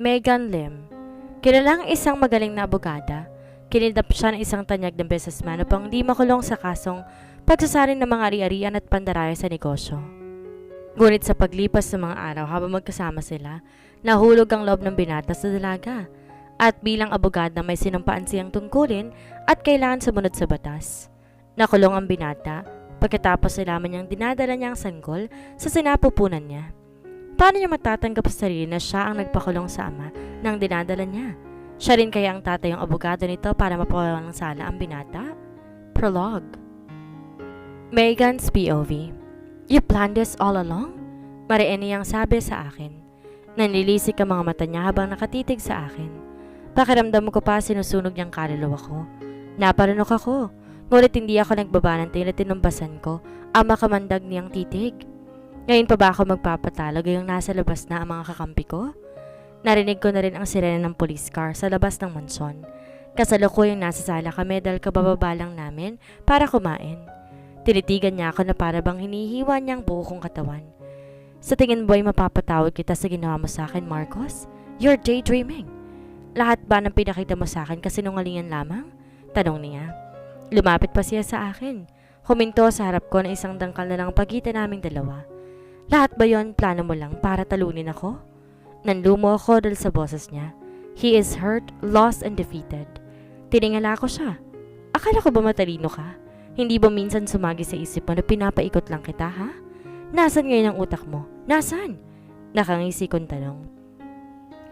Megan Lim. Kilalang isang magaling na abogada. Kinidnap siya ng isang tanyag ng businessman upang di makulong sa kasong pagsasarin ng mga ari-arian at pandaraya sa negosyo. Ngunit sa paglipas ng mga araw habang magkasama sila, nahulog ang loob ng binata sa dalaga. At bilang abogada may sinumpaan siyang tungkulin at kailangan sumunod sa batas. Nakulong ang binata pagkatapos ilaman niyang dinadala niya ang sanggol sa sinapupunan niya. Paano niya matatanggap sa sarili na siya ang nagpakulong sa ama nang dinadala niya? Siya rin kaya ang tatayong abogado nito para mapawalan ng sala ang binata? Prologue. Megan's POV. You planned this all along? Mariin niyang sabi sa akin. Nanlilisik ang mga mata niya habang nakatitig sa akin. Pakiramdam ko pa sinusunog niyang kaluluwa ko. Naparunok ako, ngunit hindi ako nagbaba ng tila tinumbasan ko ang makamandag niyang titig. Ngayon pa ba ako magpapatalo gayong nasa labas na ang mga kakampi ko? Narinig ko na rin ang sirena ng police car sa labas ng mansyon. Kasalukuyang nasa sala kami dahil kabababa lang namin para kumain. Tinitigan niya ako na para bang hinihiwa niyang buo kong katawan. Sa tingin mo ay mapapatawad kita sa ginawa mo sa akin, Marcos? You're daydreaming. Lahat ba ng pinakita mo sa akin kasinungalingan lamang? Tanong niya. Lumapit pa siya sa akin. Huminto sa harap ko na isang dangkal na lang pagitan naming dalawa. Lahat ba yon plano mo lang para talunin ako? Nanlumo ako dahil sa boses niya. He is hurt, lost, and defeated. Tiningala ko siya. Akala ko ba matalino ka? Hindi ba minsan sumagi sa isip mo na pinapaikot lang kita, ha? Nasaan ngayon ang utak mo? Nasaan? Nakangisi kong tanong.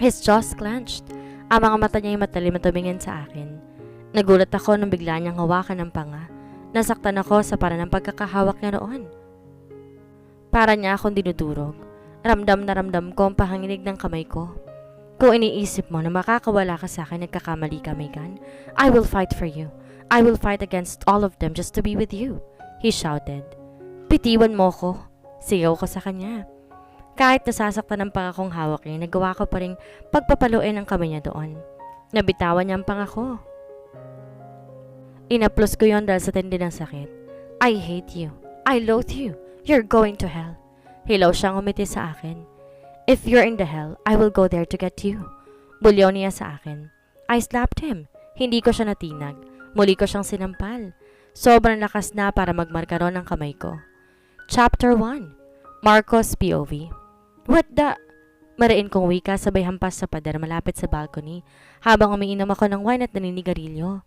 His jaws clenched. Ang mga mata niya ay matalim at tumingin sa akin. Nagulat ako nang bigla niyang hawakan ng panga. Nasaktan ako sa paraan ng pagkakahawak niya noon. Para niya akong dinudurog. Ramdam na ramdam ko ang pahanginig ng kamay ko. Kung iniisip mo na makakawala ka sa akin, nagkakamali ka, Megan. I will fight for you. I will fight against all of them just to be with you. He shouted. Bitiwan mo ko. Sigaw ko sa kanya. Kahit nasasaktan ng pangakong hawak niya, nagawa ko pa rin pagpapaluin ang kamay niya doon. Nabitawan niya ang pangako. Inaplos ko yon dahil sa tindi ng sakit. I hate you. I loathe you. You're going to hell. Hilaw siyang umiti sa akin. If you're in the hell, I will go there to get you. Bulyaw niya sa akin. I slapped him. Hindi ko siya natinag. Muli ko siyang sinampal. Sobrang lakas na para magmarkaron ang kamay ko. Chapter 1. Marcos POV. What the? Mariin kong wika sabay hampas sa pader malapit sa balcony habang umiinom ako ng wine at naninigarilyo.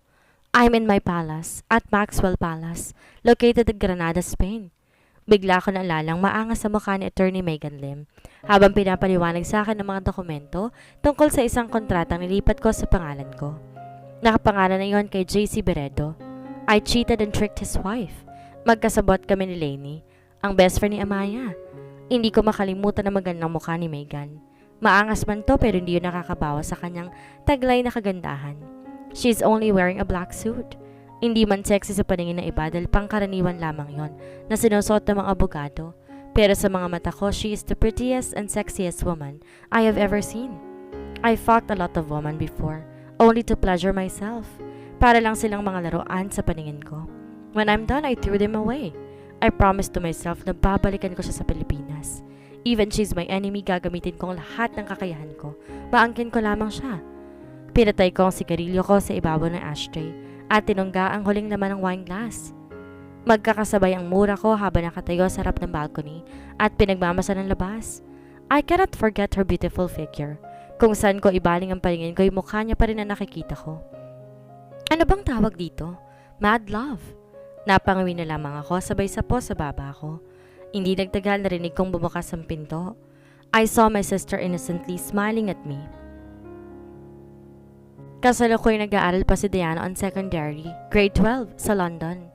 I'm in my palace, at Maxwell Palace, located in Granada, Spain. Bigla ko naalalang maangas sa mukha ni Attorney Megan Lim habang pinapaliwanag sa akin ng mga dokumento tungkol sa isang kontratang nilipat ko sa pangalan ko. Nakapangalan na yon kay JC Beredo. I cheated and tricked his wife. Magkasabot kami ni Lainey, ang best friend ni Amaya. Hindi ko makalimutan ang magandang mukha ni Megan. Maangas man to pero hindi yun nakakabawa sa kanyang taglay na kagandahan. She's only wearing a black suit. Hindi man sexy sa paningin ng iba dahil pangkaraniwan lamang yon na sinusuot ng mga abogado. Pero sa mga mata ko, she is the prettiest and sexiest woman I have ever seen. I fucked a lot of women before, only to pleasure myself. Para lang silang mga laruan sa paningin ko. When I'm done, I threw them away. I promised to myself na babalikan ko siya sa Pilipinas. Even she's my enemy, gagamitin kong lahat ng kakayahan ko. Maangkin ko lamang siya. Pinatay ko ang sigarilyo ko sa ibabaw ng ashtray at tinungga ang huling laman ng wine glass. Magkakasabay ang mura ko habang nakatayo sa harap ng balcony at pinagmamasa ng labas. I cannot forget her beautiful figure. Kung saan ko ibaling ang paningin ko, yung mukha niya pa rin na nakikita ko. Ano bang tawag dito? Mad love. Napangawi na lamang ako sabay sapo sa baba ko. Hindi nagtagal narinig kong bumukas ang pinto. I saw my sister innocently smiling at me. Kasalukuyan nag-aaral pa si Diana on secondary, grade 12, sa London.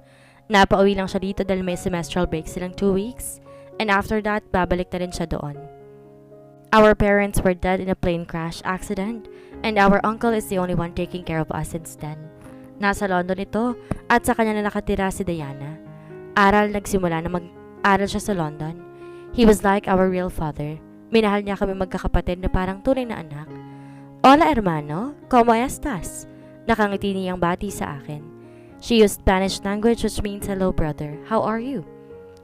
Napauwi lang siya dito dahil may semestral break silang 2 weeks, and after that, babalik na rin siya doon. Our parents were dead in a plane crash accident, and our uncle is the only one taking care of us since then. Nasa London ito, at sa kanya na nakatira si Diana. Nagsimula na mag-aral siya sa London. He was like our real father. Minahal niya kami magkakapatid na parang tunay na anak. Hola hermano, ¿cómo estás? Nakangiti niyang bati sa akin. She used Spanish language which means hello brother, how are you?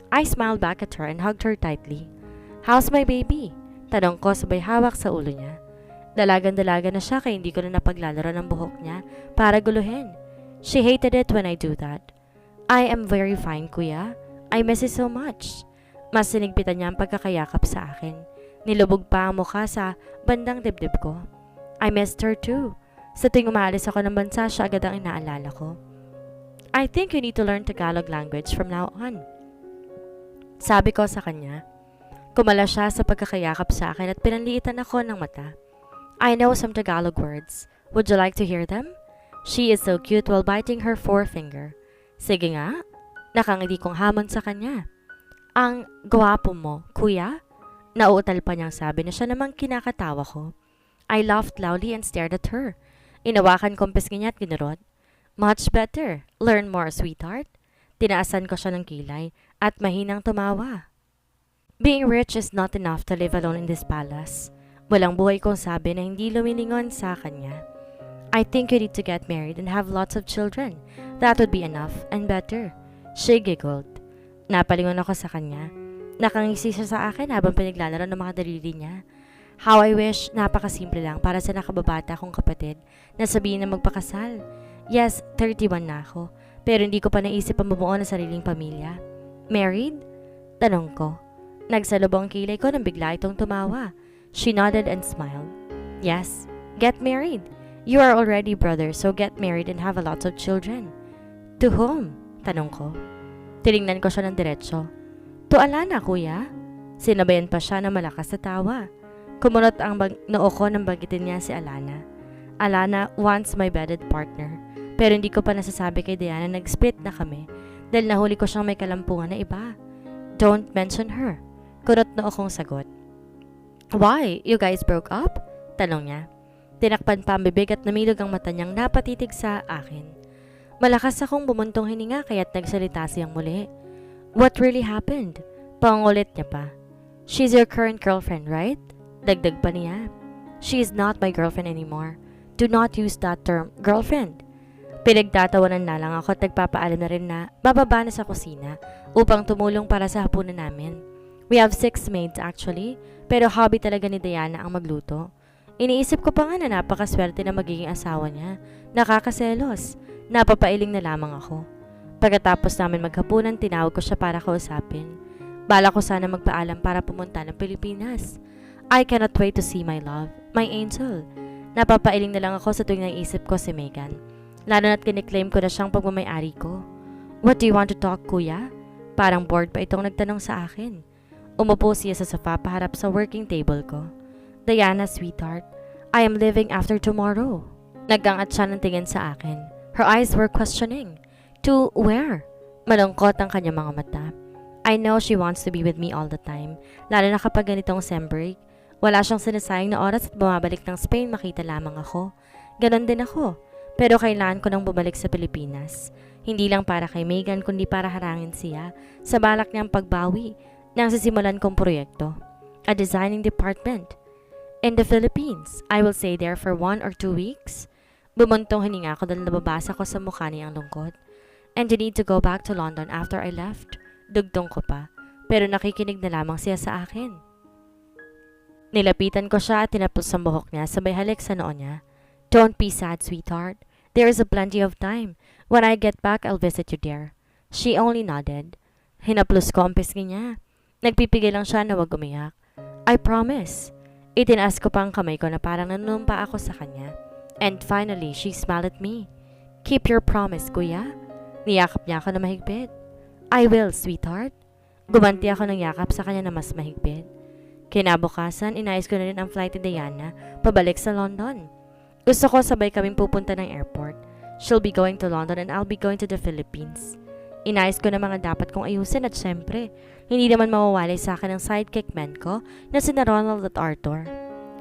I smiled back at her and hugged her tightly. How's my baby? Tanong ko sabay hawak sa ulo niya. Dalagan-dalaga na siya kaya hindi ko na napaglalaro ng buhok niya para guluhin. She hated it when I do that. I am very fine, kuya. I miss you so much. Mas sinigpitan niya ang pagkakayakap sa akin. Nilubog pa ang mukha sa bandang dibdib ko. I missed her too. Sa tuwing umaalis ako ng bansa, siya agad ang inaalala ko. I think you need to learn Tagalog language from now on. Sabi ko sa kanya. Kumala siya sa pagkakayakap sa akin at pinanliitan ako ng mata. I know some Tagalog words. Would you like to hear them? She is so cute while biting her forefinger. Sige nga. Nakangiti kong hamon sa kanya. Ang gwapo mo, kuya? Nauutal pa niyang sabi na siya namang kinakatawa ko. I laughed loudly and stared at her. Inawakan kong pisngi niya at ginurot. Much better. Learn more, sweetheart. Tinaasan ko siya ng kilay at mahinang tumawa. Being rich is not enough to live alone in this palace. Walang buhay kong sabi na hindi lumilingon sa kanya. I think you need to get married and have lots of children. That would be enough and better. She giggled. Napalingon ako sa kanya. Nakangisi siya sa akin habang pinaglalaro ng mga daliri niya. How I wish napakasimple lang para sa nakababata kong kapatid na sabihin na magpakasal. Yes, 31 na ako, pero hindi ko pa naisip ang bumuo ng sariling pamilya. Married? Tanong ko. Nagsalubong ang kilay ko nang bigla itong tumawa. She nodded and smiled. Yes, get married. You are already brothers, so get married and have a lot of children. To whom? Tanong ko. Tiningnan ko siya ng diretsyo. To Alana, kuya. Sinabayan pa siya ng malakas na tawa. Kumunot ang noo ko nang bagitin niya si Alana. Alana wants my bedded partner. Pero hindi ko pa nasasabi kay Diana na nag-split na kami dahil nahuli ko siyang may kalampungan na iba. Don't mention her. Kunot noo kong sagot. Why? You guys broke up? Tanong niya. Tinakpan pa ang bibig at namilog ang mata niyang napatitig sa akin. Malakas akong bumuntong hininga kaya't nagsalita siyang muli. What really happened? Pangulit niya pa. She's your current girlfriend, right? Dagdag pa niya. She is not my girlfriend anymore. Do not use that term, girlfriend. Pinagtatawanan na lang ako at nagpapaalam na rin na bababa na sa kusina upang tumulong para sa hapunan namin. We have 6 maids actually, pero hobby talaga ni Diana ang magluto. Iniisip ko pa nga na napakaswerte na magiging asawa niya. Nakakaselos. Napapailing na lamang ako. Pagkatapos namin maghapunan, tinawag ko siya para kausapin. Bala ko sana magpaalam para pumunta ng Pilipinas. I cannot wait to see my love, my angel. Napapailing na lang ako sa tuwing naisip ko si Megan. Lalo na't kiniklaim ko na siyang pagmamayari ko. What do you want to talk, kuya? Parang bored pa itong nagtanong sa akin. Umupo siya sa sofa paharap sa working table ko. Diana, sweetheart, I am leaving after tomorrow. Naggangat siya ng tingin sa akin. Her eyes were questioning. To where? Malungkot ang kanyang mga mata. I know she wants to be with me all the time, lalo na kapag ganitong sem break. Wala siyang sinasayang na oras at bumabalik ng Spain makita lamang ako. Ganon din ako. Pero kailangan ko nang bumalik sa Pilipinas. Hindi lang para kay Megan kundi para harangin siya sa balak niyang pagbawi ng sisimulan kong proyekto. A designing department. In the Philippines, I will stay there for 1 or 2 weeks. Bumuntong hininga ako dahil nababasa ko sa mukha niyang lungkot. And you need to go back to London after I left. Dugtong ko pa, pero nakikinig na lamang siya sa akin. Nilapitan ko siya at tinapos sa buhok niya sabay halik sa noo niya. Don't be sad, sweetheart. There is a plenty of time. When I get back, I'll visit you there. She only nodded. Hinaplos ko ang pisngi niya. Nagpipigil lang siya na wag umiyak. I promise. Itinaas ko pa ang kamay ko na parang nanunumpa ako sa kanya. And finally, she smiled at me. Keep your promise, kuya. Niyakap niya ako na mahigpit. I will, sweetheart. Gumanti ako ng yakap sa kanya na mas mahigpit. Kinabukasan, inayos ko na rin ang flight ni Diana pabalik sa London. Gusto ko sabay kaming pupunta ng airport. She'll be going to London and I'll be going to the Philippines. Inayos ko na mga dapat kong ayusin at syempre, hindi naman mawawalay sa akin ang sidekick men ko na sina Ronald at Arthur.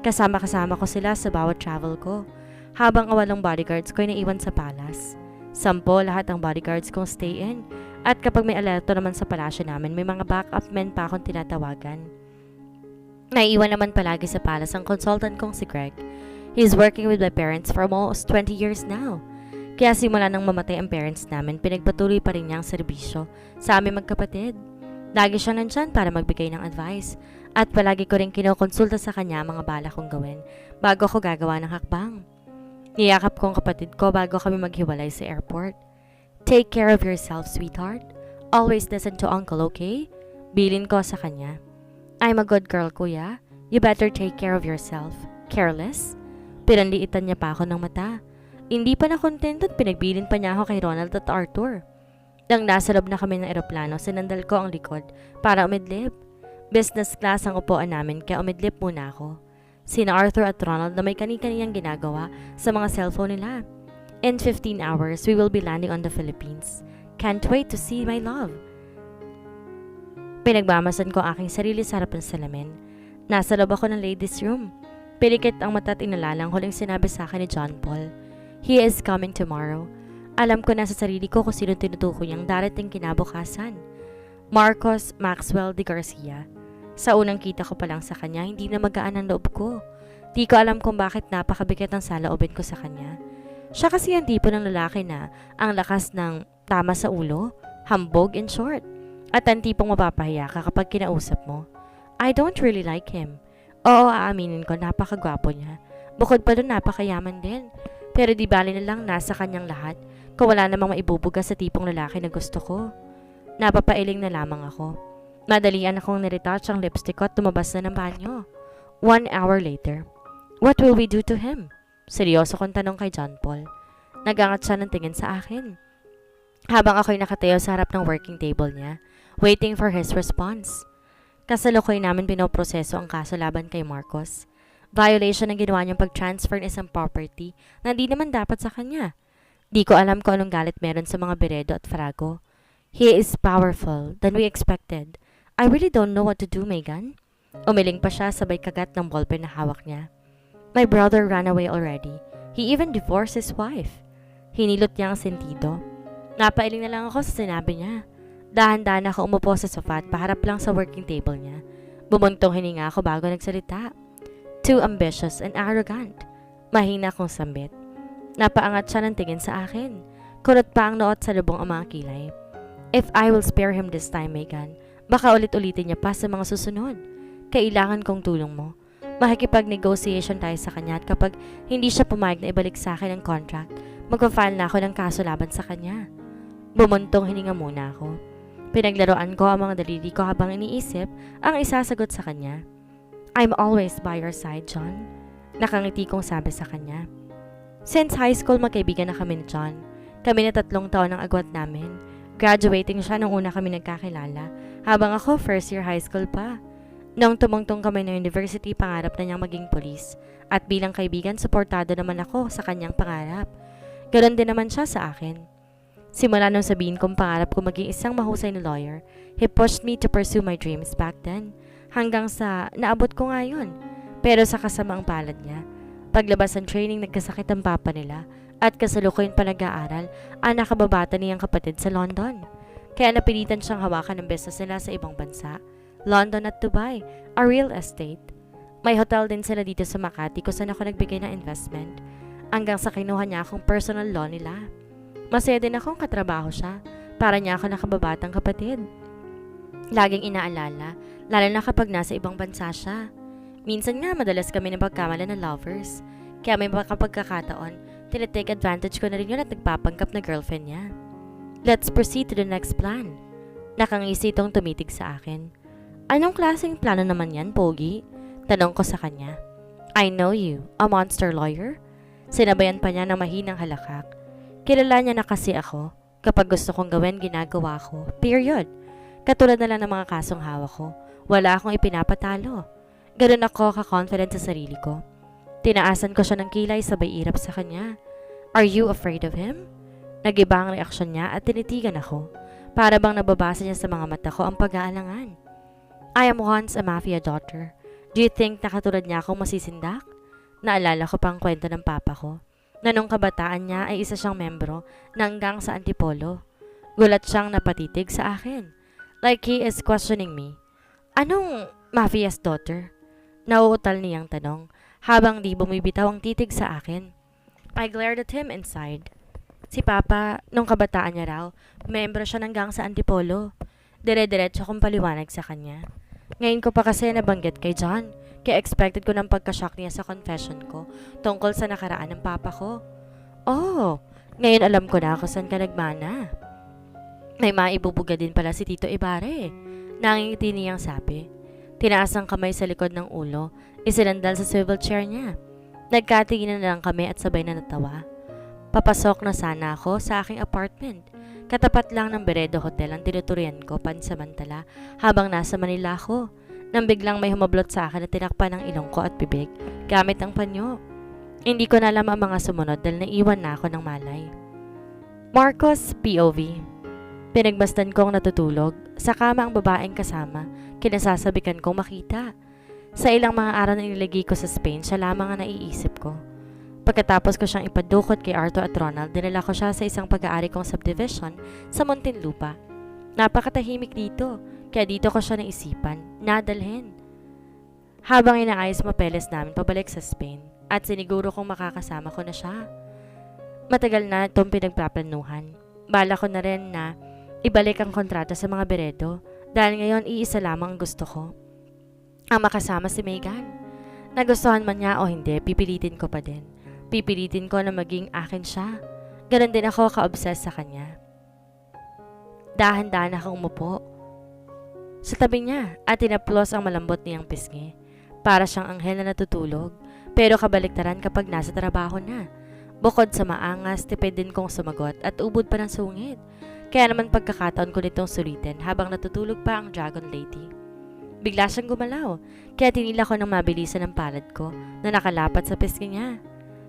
Kasama-kasama ko sila sa bawat travel ko, habang awalong bodyguards ko ay naiwan sa palace. 10 lahat ang bodyguards kong stay in, at kapag may alerto naman sa palasyo namin, may mga backup men pa akong tinatawagan. Naiiwan naman palagi sa palace ang consultant kong si Greg. He's working with my parents for almost 20 years now. Kaya simula nang mamatay ang parents namin, pinagpatuloy pa rin niya ang serbisyo sa aming magkapatid. Lagi siya nandyan para magbigay ng advice at palagi ko rin kinokonsulta sa kanya ang mga bala kong gawin bago ako gagawa ng hakbang. Niyakap ko ang kapatid ko bago kami maghiwalay sa airport. Take care of yourself, sweetheart. Always listen to Uncle, okay? Bilin ko sa kanya. I'm a good girl, kuya. You better take care of yourself. Careless? Pinanliitan niya pa ako ng mata. Hindi pa na content at pinagbilin pa niya ako kay Ronald at Arthur. Nang nasa loob na kami ng eroplano, sinandal ko ang likod para umidlip. Business class ang upuan namin kaya umidlip muna ako. Sina Arthur at Ronald na may kani-kaniyang ginagawa sa mga cellphone nila. In 15 hours, we will be landing on the Philippines. Can't wait to see my love. Pinagmamasan ko ang aking sarili sa harap ng salamin. Nasa loob ako ng ladies' room. Pilikit ang mata at inalalang huling sinabi sa akin ni John Paul. He is coming tomorrow. Alam ko na sa sarili ko kung sino tinutukoy niyang darating kinabukasan. Marcos Maxwell de Garcia. Sa unang kita ko pa lang sa kanya, hindi na magaan ang loob ko. Di ko alam kung bakit napakabigat ang saloobin ko sa kanya. Siya kasi ang tipo ng lalaki na ang lakas ng tama sa ulo, hambog in short, at ang tipong mapapahiya ka kapag kinausap mo. I don't really like him. Oo, aaminin ko, napakagwapo niya. Bukod pa doon, napakayaman din. Pero di bali na lang nasa kanyang lahat kung wala namang maibubuga sa tipong lalaki na gusto ko. Napapailing na lamang ako. Madalian akong niretouch ang lipstick ko at tumabas na ng banyo. 1 hour later. What will we do to him? Seryoso kong tanong kay John Paul. Nagangat siya ng tingin sa akin. Habang ako'y nakatayo sa harap ng working table niya, waiting for his response. Kasalukuyan namin pinoproseso ang kaso laban kay Marcos. Violation ng ginawa niyang pag-transfer ng isang property na di naman dapat sa kanya. Di ko alam kung anong galit meron sa mga Beredo at Frago. He is powerful than we expected. I really don't know what to do, Megan. Umiling pa siya sabay kagat ng ballpen na hawak niya. My brother ran away already. He even divorced his wife. Hinilot niya ang sentido. Napailing na lang ako sa sinabi niya. Dahan-dahan ako umupo sa sofa at paharap lang sa working table niya. Bumuntong hininga ako bago nagsalita. Too ambitious and arrogant. Mahina kong sambit. Napaangat siya ng tingin sa akin. Kurot pa ang noot sa lubong ang mga kilay. If I will spare him this time, Megan, baka ulit-ulitin niya pa sa mga susunod. Kailangan kong tulong mo. Makikipag-negotiation tayo sa kanya at kapag hindi siya pumayag na ibalik sa akin ang contract, magpa-file na ako ng kaso laban sa kanya. Bumuntong hininga muna ako. Pinaglaruan ko ang mga daliri ko habang iniisip ang isasagot sa kanya. I'm always by your side, John. Nakangiti kong sabi sa kanya. Since high school, magkaibigan na kami ni John. Kami na 3 taon ang agwat namin. Graduating siya nung una kami nagkakilala, habang ako first year high school pa. Nung tumungtong kami ng university, pangarap na niyang maging polis. At bilang kaibigan, suportado naman ako sa kanyang pangarap. Ganon din naman siya sa akin. Simula nung sabihin kong pangarap ko maging isang mahusay na lawyer, he pushed me to pursue my dreams back then. Hanggang sa naabot ko nga yun. Pero sa kasamaang palad niya, paglabas ng training nagkasakit ang papa nila at kasalukuyan pa nag-aaral ang nakababata niyang kapatid sa London. Kaya napilitan siyang hawakan ng business nila sa ibang bansa. London at Dubai, a real estate. May hotel din sila dito sa Makati kung saan ako nagbigay ng investment. Hanggang sa kinuha niya akong personal law nila. Masaya din akong katrabaho siya para niya ako nakababatang kapatid. Laging inaalala, lalo na kapag nasa ibang bansa siya. Minsan nga madalas kami ng pagkamala ng lovers. Kaya may pagkakataon, tinitake advantage ko na rin yun at nagpapanggap na girlfriend niya. Let's proceed to the next plan. Nakangisi itong tumitig sa akin. Anong klaseng plano naman yan, Pogi? Tanong ko sa kanya. I know you, a monster lawyer? Sinabayan pa niya ng mahinang halakak. Kilala niya na kasi ako. Kapag gusto kong gawin, ginagawa ko. Period. Katulad na lang ng mga kasong hawak ko. Wala akong ipinapatalo. Ganun ako ka-confident sa sarili ko. Tinaasan ko siya ng kilay sabay irap sa kanya. Are you afraid of him? Nag-iba ang reaksyon niya at tinitigan ako. Para bang nababasa niya sa mga mata ko ang pag-aalangan. I am once a mafia daughter. Do you think nakatulad niya akong masisindak? Naalala ko pang kwento ng papa ko. Na nung kabataan niya ay isa siyang membro ng gang sa Antipolo. Gulat siyang napatitig sa akin. Like he is questioning me. Anong mafia's daughter? Nauutal niyang tanong habang di bumibitaw ang titig sa akin. I glared at him inside. Si Papa, nung kabataan niya raw, membro siya ng gang sa Antipolo. Dire-diretso kong paliwanag sa kanya. Ngayon ko pa kasi nabanggit kay John, kaya expected ko ng pagka-shock niya sa confession ko tungkol sa nakaraan ng papa ko. Oh, ngayon alam ko na kung saan ka nagmana. May maibubuga din pala si Tito Ibarre. Nangingiti niyang sabi. Tinaas ang kamay sa likod ng ulo, isinandal sa swivel chair niya. Nagkatinginan na lang kami at sabay na natawa. Papasok na sana ako sa aking apartment. Katapat lang ng Beredo Hotel ang tinuturian ko pansamantala habang nasa Manila ako. Nang biglang may humablot sa akin at tinakpan ng ilong ko at bibig gamit ang panyo. Hindi ko na alam ang mga sumunod dahil naiwan na ako ng malay. Marcos POV. Pinagmasdan kong natutulog. Sa kama ang babaeng kasama, kinasasabikan kong makita. Sa ilang mga araw na inilagay ko sa Spain, siya lamang ang naiisip ko. Pagkatapos ko siyang ipadukot kay Arthur at Ronald, dinala ko siya sa isang pag-aari kong subdivision sa Muntinlupa. Napakatahimik dito, kaya dito ko siya naisipan, nadalhin. Habang inaayos mapeles namin pabalik sa Spain, at siniguro kong makakasama ko na siya. Matagal na itong pinagpaplanuhan. Bala ko na rin na ibalik ang kontrata sa mga Beredo dahil ngayon iisa lamang ang gusto ko. Ang makasama si Megan. Nagustuhan man niya o hindi, pipilitin ko pa din. Pipilitin ko na maging akin siya. Ganon din ako ka-obsessed sa kanya. Dahan-dahan akong umupo sa tabi niya at tinaplos ang malambot niyang pisngi. Para siyang anghel na natutulog, pero kabaliktaran kapag nasa trabaho na. Bukod sa maangas, tipid din kong sumagot at ubod pa ng sungit. Kaya naman pagkakataon ko nitong sulitin habang natutulog pa ang Dragon Lady. Bigla siyang gumalaw, kaya tinila ko ng mabilisan ng palad ko na nakalapat sa pisngi niya.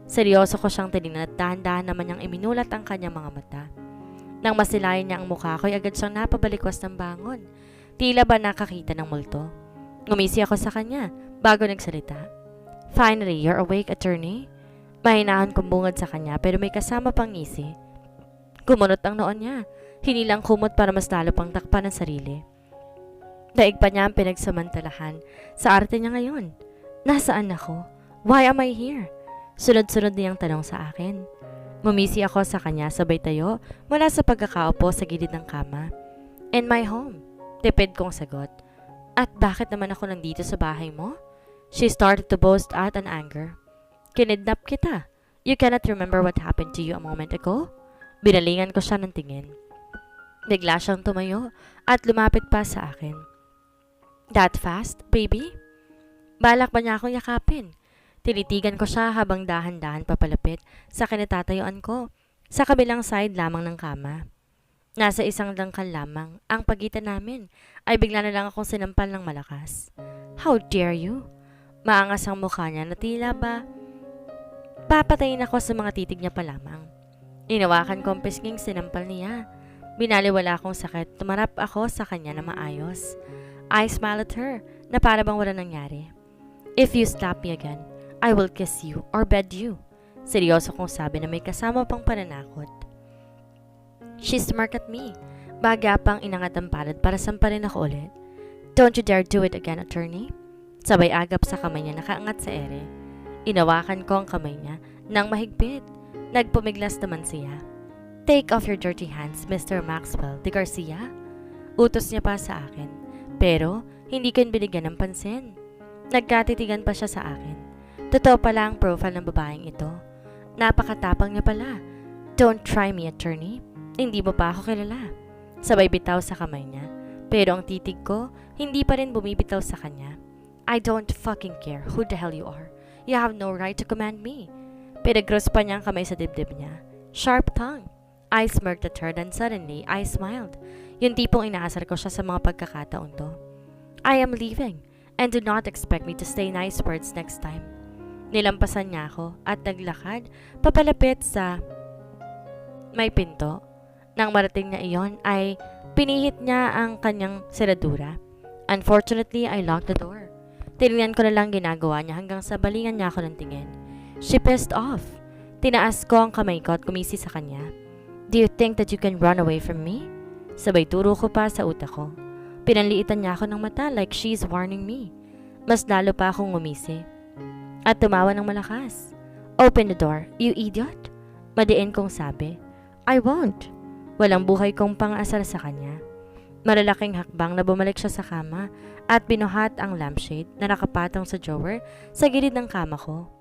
Seryoso ko siyang tinignan at dahan-dahan naman niyang iminulat ang kanyang mga mata. Nang masilayan niya ang mukha ko, agad siyang napabalikwas ng bangon. Tila ba nakakita ng multo. Ngumisi ako sa kanya bago nagsalita. Finally, you're awake, attorney? Mahinahan kong bungad sa kanya pero may kasama pang ngisi. Kumunot ang noon niya. Hinilang kumot para mas lalo pang takpan ng sarili. Daig pa niya ang pinagsamantalahan sa arte niya ngayon. Nasaan ako? Why am I here? Sunod-sunod niyang tanong sa akin. Ngumisi ako sa kanya sabay tayo mula sa pagkakaupo sa gilid ng kama. In my home, tipid kong sagot. At bakit naman ako nandito sa bahay mo? She started to boast out in anger. Kinidnap kita. You cannot remember what happened to you a moment ago? Binalingan ko siya ng tingin. Bigla siyang tumayo at lumapit pa sa akin. That fast, baby? Balak ba niya akong yakapin? Tinitigan ko siya habang dahan-dahan papalapit sa kinatatayuan ko, sa kabilang side lamang ng kama. Nasa isang dangkal lamang ang pagitan namin ay bigla na lang akong sinampal ng malakas. How dare you? Maangas ang mukha niya na tila ba papatayin ako sa mga titig niya pa lamang. Inawakan ko ang pisnging sinampal niya. Binaliwala akong sakit, tumarap ako sa kanya na maayos. I smiled at her na para bang wala nangyari. If you slap me again, I will kiss you or bed you. Seryoso kong sabi na may kasama pang pananakot. She smirked at me. Baga pang inangat ang palad para sampalin ako ulit. Don't you dare do it again, attorney. Sabay agap sa kamay niya nakaangat sa ere. Inawakan ko ang kamay niya nang mahigpit. Nagpumiglas naman siya. Take off your dirty hands, Mr. Maxwell de Garcia. Utos niya pa sa akin. Pero hindi ko binigyan ng pansin. Nagkatitigan pa siya sa akin. Totoo pala ang profile ng babaeng ito. Napakatapang niya pala. Don't try me, attorney. Hindi mo pa ako kilala. Sabay bitaw sa kamay niya. Pero ang titig ko, hindi pa rin bumibitaw sa kanya. I don't fucking care who the hell you are. You have no right to command me. Pinagros pa niya ang kamay sa dibdib niya. Sharp tongue. I smirked at her then suddenly I smiled. Yung tipong inaasar ko siya sa mga pagkakataon to. I am leaving and do not expect me to say nice words next time. Nilampasan niya ako at naglakad papalapit sa may pinto. Nang marating na iyon ay pinihit niya ang kanyang seradura. Unfortunately, I locked the door. Tinignan ko na lang ginagawa niya hanggang sa balingan niya ako ng tingin. She pissed off. Tinaas ko ang kamay ko at kumisi sa kanya. Do you think that you can run away from me? Sabay turo ko pa sa utak ko. Pinanliitan niya ako ng mata like she's warning me. Mas lalo pa akong ngumisi. At tumawa ng malakas. Open the door, you idiot. Madiin kong sabi. I won't. Walang buhay kong pang-asar sa kanya. Malalaking hakbang na bumalik siya sa kama at binuhat ang lampshade na nakapatong sa drawer sa gilid ng kama ko.